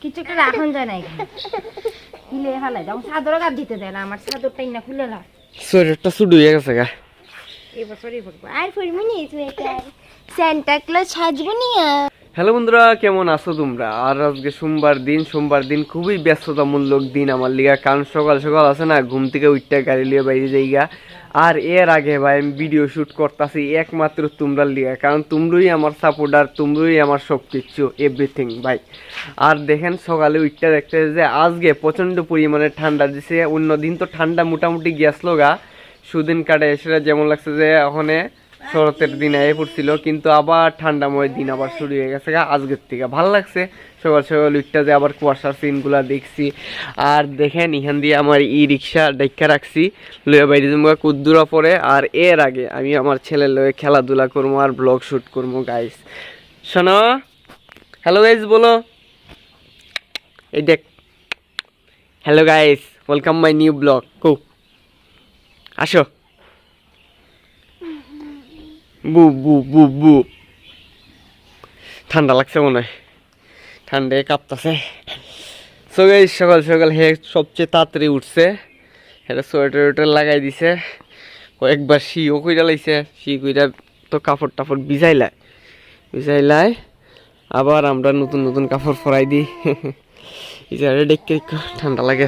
কিছু একটা রাখন যায় না এখানে খুলে ফেলাই দাও চাদরও গাছ দিতে দেয় না আমার চাদরটাই না খুলে লাও শরীরটা শুধু হয়ে গেছে গা এবছরই পড়বো আর পড়বো নি সোয়েটার সান্টা ক্লজ সাজবো নি হ্যালো বন্ধুরা, কেমন আছো তোমরা? আর আজকে সোমবার দিন খুবই ব্যস্ততামূলক দিন আমার লিগা, কারণ সকাল সকাল আছে না, ঘুম থেকে উঠতে গাড়ি লিয়ে বাইরে যাইগা। আর এর আগে ভাই আমি ভিডিও শ্যুট করতেছি একমাত্র তোমরা লিগা, কারণ তোমরাই আমার সাপোর্টার, তোমরাই আমার সব কিছু, এভরিথিং ভাই। আর দেখেন সকালে উঠতে দেখতে যে আজকে প্রচণ্ড পরিমাণে ঠান্ডা দিছে। অন্য দিন তো ঠান্ডা মোটামুটি গিয়েছিল গা, সুদিন কাটে এসে যেমন লাগছে যে ওখানে শরতের দিন এ পড়ছিল, কিন্তু আবার ঠান্ডাময় দিন আবার শুরু হয়ে গেছে আজকের থেকে। ভালো লাগছে সকাল সকাল উঠতে যে আবার কুয়াশার সিনগুলা দেখছি। আর দেখেন এখান দিয়ে আমার ই রিক্সা দেখা রাখছি, লইয়া বাইরে জমা কুদ্দুরা পরে। আর এর আগে আমি আমার ছেলের লয়ে খেলাধুলা করবো আর ব্লগ শ্যুট করবো গাইস। শোনো, হ্যালো গাইস বলো, এই দেখ, hello guys, welcome my new blog. কো আসো, বু বু বু বু। ঠান্ডা লাগছে মনে হয়, ঠান্ডায় কাঁপতেছে। সো গাইস সকাল সকাল হে সবচেয়ে তাড়াতাড়ি উঠছে, এটা সোয়েটার ওয়েটার লাগাই দিছে, কয়েকবার শিও কইরা লাইছে, শি কইরা তো কাপড় টাপড় ভিজাইলাই আবার আমরা নতুন নতুন কাপড় পরাই দিই। এই যে দেখতে একটু ঠান্ডা লাগে।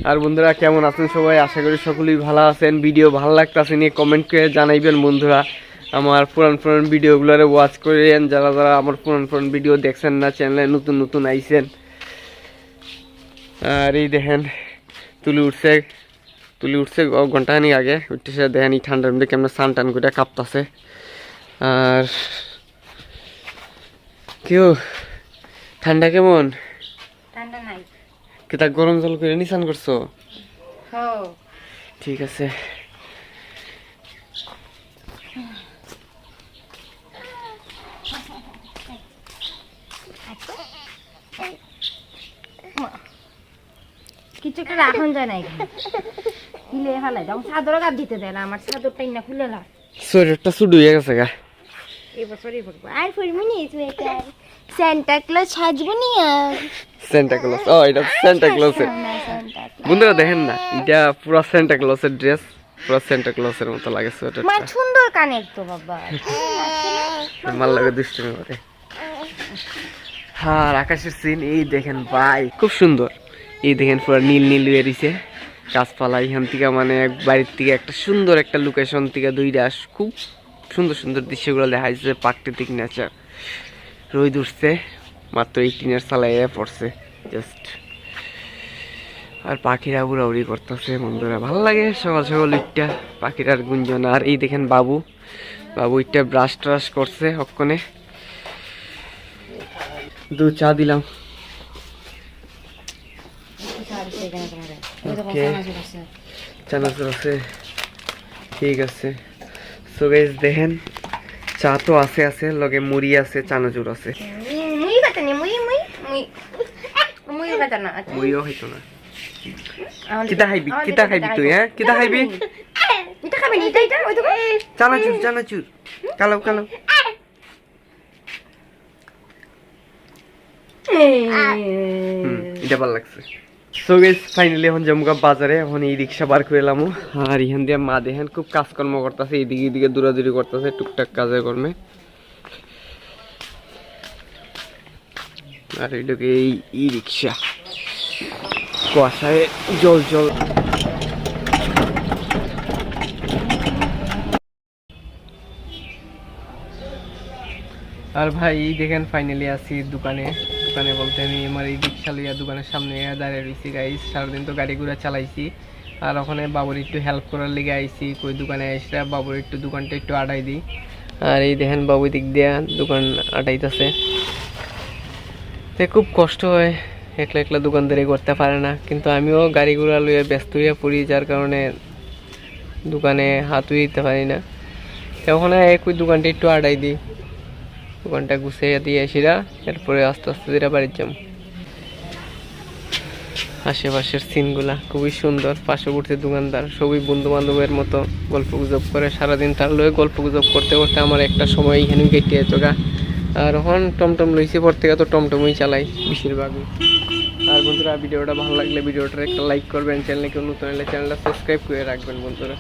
আর বন্ধুরা কেমন আছেন সবাই? আশা করি সকলেই ভালো আছেন। ভিডিও ভালো লাগতেছে নিয়ে কমেন্ট করে জানাইবেন বন্ধুরা। আমার পুরান ভিডিওগুলোরে ওয়াচ করেন, যারা যারা আমার পুরান ভিডিও দেখছেন না, চ্যানেলে নতুন আইছেন। আর এই দেখেন তুলি উঠছে ঘন্টাখানিক আগে, উঠতেছে দেখেন এই ঠান্ডার মধ্যে কেমন স্নান টান করে কাঁপতাছে। আর কেউ ঠান্ডা কেমন? ঠান্ডা নাই কেতা গরম জল করে নি স্নান করছো? ঠিক আছে। কিছু একটা রাখন যায় না এখানে খুলে ফেলাই দাও চাদরও গাছ দিতে দেয় না আমার চাদরটাই না খুলে লাও শরীরটা শুধু হয়ে গেছে গা এবছরই পড়বো আর পড়বো নি সোয়েটার সান্টা ক্লজ সাজবো নি সেন্টা ক্লজ। ও এটা সেন্টা ক্লজের। বন্ধুরা দেখেন না, এটা পুরো সেন্টা ক্লজের ড্রেস, পুরো সেন্টা ক্লজের মতো লাগে সোয়েটারটা। মানে সুন্দর কানের তো বাবা মাল লাগে দুষ্টুমি করে। আর আকাশের সিন এই দেখেন ভাই, খুব সুন্দর। এই দেখেন পুরো নীল নীল বেরিয়েছে গাছপালা এখান থেকে, মানে বাড়ির থেকে একটা সুন্দর একটা লোকেশন থেকে দুইটা খুব সুন্দর দৃশ্যগুলো দেখা যাচ্ছে, প্রাকৃতিক নেচার। রোদ উঠছে মাত্র 18 চালাইয়া পড়ছে জাস্ট। আর পাখিরা উড়াউড়ি করতেছে বন্ধুরা, ভালো লাগে সকাল সকাল ইটটা পাখিরার গুঞ্জন। আর এই দেখেন বাবু ইটটা ব্রাশ ট্রাশ করছে অক্ষণে। চা দিলাম। চানাচুর আছে, ঠিক আছে। সো গাইস দেখেন চা তো আছে লগে মুড়ি আছে, চানাচুর আছে। মুড়িও হইতো না। কিতা খাইবি তুই? হ্যাঁ কিতা খাইবি? চানাচুর কালো এটা ভালো লাগছে। সো গাইস ফাইনালি এখন জমুকা বাজারে, এখন এই রিক্সা বার করে এলাম। আর এখান দিয়ে মা দেখেন খুব কাজকর্ম করতেছে, এইদিকে দৌড়াদৌড়ি করতেছে টুকটাক কাজের কর্মে। আর এইটাকে এই রিক্সা কুয়াশায় জল। আর ভাই এই দেখেন ফাইনালি আছি দোকানে বলতে আমি আমার এই রিক্সা লইয়া দোকানের সামনে দাঁড়িয়ে রয়েছি গাইস। সারাদিন তো গাড়ি ঘোড়া চালাইছি, আর ওখানে বাবুর একটু হেল্প করার লেগে আইছি। কই দোকানে এসে বাবুর দোকানটা একটু আটাই দিই। আর এই দেখেন বাবু দিক দিয়ে দোকান আটাইতেছে। খুব কষ্ট হয়, একলা দোকানদারি করতে পারে না, কিন্তু আমিও গাড়ি ঘোড়া লইয়া ব্যস্ত হইয়া পড়ি, যার কারণে দোকানে হাত দিতে পারি না। ওখানে একই দোকানটা একটু আটাই দিই, দোকানটা গুছিয়ে দিয়ে আসিরা, এরপরে আস্তে যেটা বাড়ির যাম। আশেপাশের সিনগুলা খুবই সুন্দর, পার্শ্ববর্তী দোকানদার সবই বন্ধু বান্ধবের মতো গল্প গুজব করে সারাদিন, তার লয়ে গল্প গুজব করতে করতে আমার একটা সময় এখানে কেটে যেত গা। আর এখন টমটম লইছি পর থেকে তো টমটমই চালাই বেশিরভাগই। আর বন্ধুরা ভিডিওটা ভালো লাগলে ভিডিওটার একটা লাইক করবেন, চ্যানেলে কেউ নতুন হলে চ্যানেলটা সাবস্ক্রাইব করে রাখবেন বন্ধুরা।